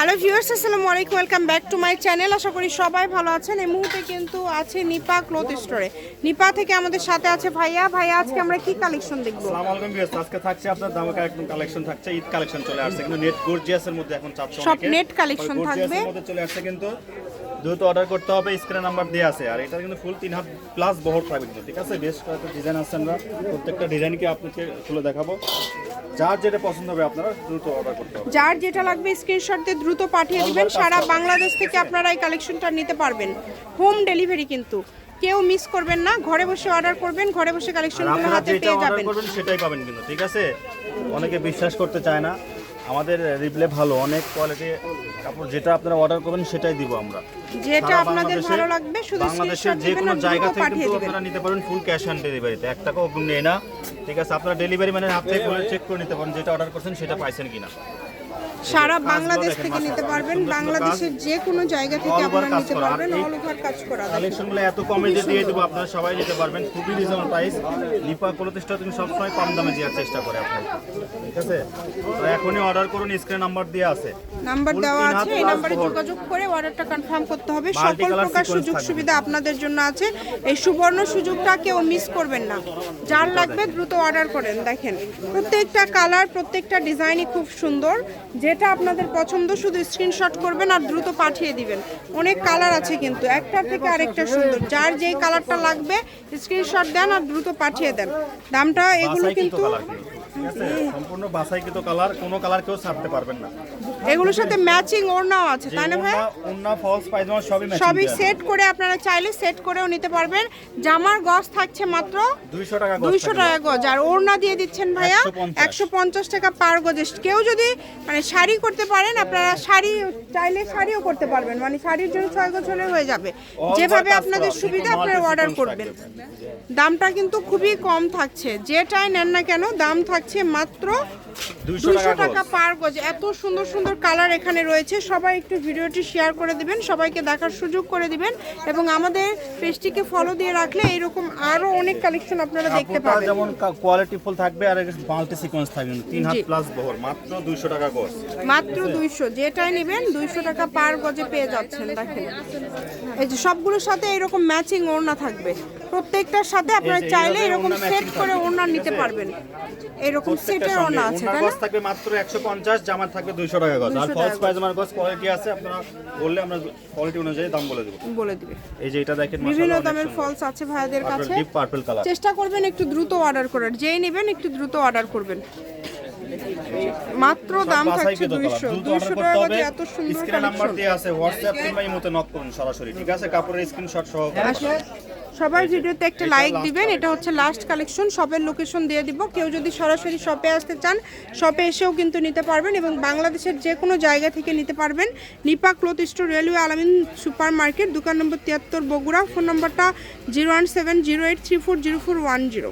Hello viewers, আসসালামু আলাইকুম, welcome back to my channel. আশা করি সবাই ভালো আছেন। এই মুহূর্তে কিন্তু আছে নিপা ক্লথ স্টোরে। নিপা থেকে আমাদের সাথে আছে ভাইয়া। আজকে আমরা কি কালেকশন দেখব? আসসালামু আলাইকুম ভিউয়ার্স, আজকে থাকছে আপনার ধামাকা একদম কালেকশন থাকছে। ঈদ কালেকশন চলে আসছে কিন্তু নেট গর্জিয়াসের মধ্যে এখন চাপছে সব নেট কালেকশন থাকবে। গর্জিয়াসের মধ্যে চলে আসছে কিন্তু দ্রুত অর্ডার করতে হবে, স্ক্রিন নাম্বার দেওয়া আছে। আর এটা কিন্তু ফুল 3 হাত প্লাস বহর থাকবে কিন্তু, ঠিক আছে? বেশ কয়েকটা ডিজাইন আছে, আমরা প্রত্যেকটা ডিজাইনকে আপনাকে খুলে দেখাবো। যার যেটা পছন্দ হবে আপনারা দ্রুত অর্ডার করতে হবে। যার যেটা লাগবে স্ক্রিনশট দিয়ে দ্রুত পাঠিয়ে দিবেন। সারা বাংলাদেশ থেকে আপনারা এই কালেকশনটা নিতে পারবেন। হোম ডেলিভারি কিন্তু কেউ মিস করবেন না। ঘরে বসে অর্ডার করবেন, ঘরে বসে কালেকশনগুলো হাতে পেয়ে যাবেন। করবেন সেটাই পাবেন কিন্তু, ঠিক আছে? অনেকে বিশ্বাস করতে চায় না, আমাদের রিপ্লাই ভালো, অনেক কোয়ালিটি কাপড়। যেটা আপনারা অর্ডার করবেন সেটাই দিব আমরা। যেটা আপনাদের ভালো লাগবে শুধু বাংলাদেশের যে কোনো জায়গা থেকে কিন্তু আপনারা নিতে পারেন ফুল ক্যাশ অন ডেলিভারিতে। 1 টাকাও অগ্রিম নেই না, ঠিক আছে? আপনারা ডেলিভারি মানে হাতে চেক করে নিতে পারেন যেটা অর্ডার করছেন সেটা পাইছেন কিনা। সারা বাংলাদেশ থেকে নিতে পারবেন, বাংলাদেশের যে কোনো জায়গা থেকে আপনারা নিতে পারবেন। অল ওভার কাজ করা। কালেকশনগুলো এত কমে দিয়ে দেবো, আপনারা সবাই নিতে পারবেন, খুবই reasonable price. Nipa cloth store তুমি সবসময় কম দামে দেওয়ার চেষ্টা করে আপনার, ঠিক আছে? তো এখনই অর্ডার করুন, স্ক্রিন নাম্বার দেওয়া আছে, নাম্বার দেওয়া আছে। এই নম্বরে যোগাযোগ করে অর্ডারটা কনফার্ম করতে হবে। সকল প্রকার সুযোগ সুবিধা আপনাদের জন্য আছে। এই সুবর্ণ সুযোগটা কেউ মিস করবেন না। যার লাগবে দ্রুত অর্ডার করেন। দেখেন প্রত্যেকটা কালার, প্রত্যেকটা ডিজাইনই খুব সুন্দর। যেটা আপনাদের পছন্দ শুধু স্ক্রিনশট করবেন আর দ্রুত পাঠিয়ে দিবেন। অনেক কালার আছে কিন্তু, একটার থেকে আরেকটা সুন্দর। যার যেই কালারটা লাগবে স্ক্রিনশট দেন আর দ্রুত পাঠিয়ে দেন। দামটা এগুলো কিন্তু সম্পূর্ণ বাছাইকৃত কালার, কোনো কালার কেউ ছাড়তে পারবেন না। এগুলোর সাথে ম্যাচিং ওড়নাও আছে, তাই না ভাই? ওড়না, ফলস পায়জামা সবই সেট করে আপনারা চাইলে সেট করেও নিতে পারবেন। জামার গজ থাকছে মাত্র 200 টাকা গজ, আর ওড়না দিয়ে দিচ্ছেন ভাইয়া 150 টাকা পার গজে। কেউ যদি মানে শাড়ি করতে পারেন, আপনারা শাড়ি চাইলে শাড়িও করতে পারবেন, মানে শাড়ির জন্য 6 গজ হলে হয়ে যাবে। যেভাবে আপনাদের সুবিধা আপনারা অর্ডার করবেন। দামটা কিন্তু খুবই কম থাকছে, যেটাই নেন না কেন দাম থাকছে মাত্র 200 টাকা পার গজ। এত সুন্দর সুন্দর কালার এখানে রয়েছে। সবাই একটু ভিডিওটি শেয়ার করে দিবেন, সবাইকে দেখার সুযোগ করে দিবেন, এবং আমাদের পেজটিকে ফলো দিয়ে রাখলে এরকম আরো অনেক কালেকশন আপনারা দেখতে পাবেন। যেমন কোয়ালিটি ফুল থাকবে আর মাল্টি সিকোয়েন্স থাকবে, 3 হাত প্লাস বহর, মাত্র 200 টাকা গজ। মাত্র 200, যেটাই নেবেন 200 টাকা পার গজে পেয়ে যাচ্ছেন। দেখেন এই যে সবগুলোর সাথে এরকম ম্যাচিং ওড়না থাকবে। প্রত্যেকটার সাথে আপনারা চাইলে এরকম সেট করে ওড়না নিতে পারবেন। এরকম সেটের ওড়না আছে, তাই না? থাকবে মাত্র 150, জামা থাকবে 200 টাকা গজ। আর ফলস পায়জামার গজ কোয়ালিটি আছে, আপনারা বললে আমরা কোয়ালিটি অনুযায়ী দাম বলে দিবে। এই যে এটা দেখেন, বিভিন্ন দামের ফলস আছে ভাইদের কাছে। Deep purple colour. চেষ্টা করবেন একটু দ্রুত অর্ডার করার, যেই নেবেন একটু দ্রুত অর্ডার করবেন। মাত্র দাম থাকছে 200 টাকা গজে। এত সুন্দর স্ক্রিন নাম্বার দেয়া আছে, হোয়াটসঅ্যাপ কিংবা ইমোতে নক করুন সরাসরি, ঠিক আছে? কাপড়ের স্ক্রিনশট সহ। সবার ভিডিওতে একটা লাইক দিবেন। এটা হচ্ছে লাস্ট কালেকশন। শপের লোকেশন দিয়ে দিব। কেউ যদি সরাসরি শপে আসতে চান, শপে এসেও কিন্তু নিতে পারবেন, এবং বাংলাদেশের যে কোনো জায়গা থেকে নিতে পারবেন। নিপা ক্লথ স্টোর, রেলওয়ে আলামিন সুপার মার্কেট, দোকান নম্বর 73, বগুড়া। ফোন নম্বরটা 01708340410।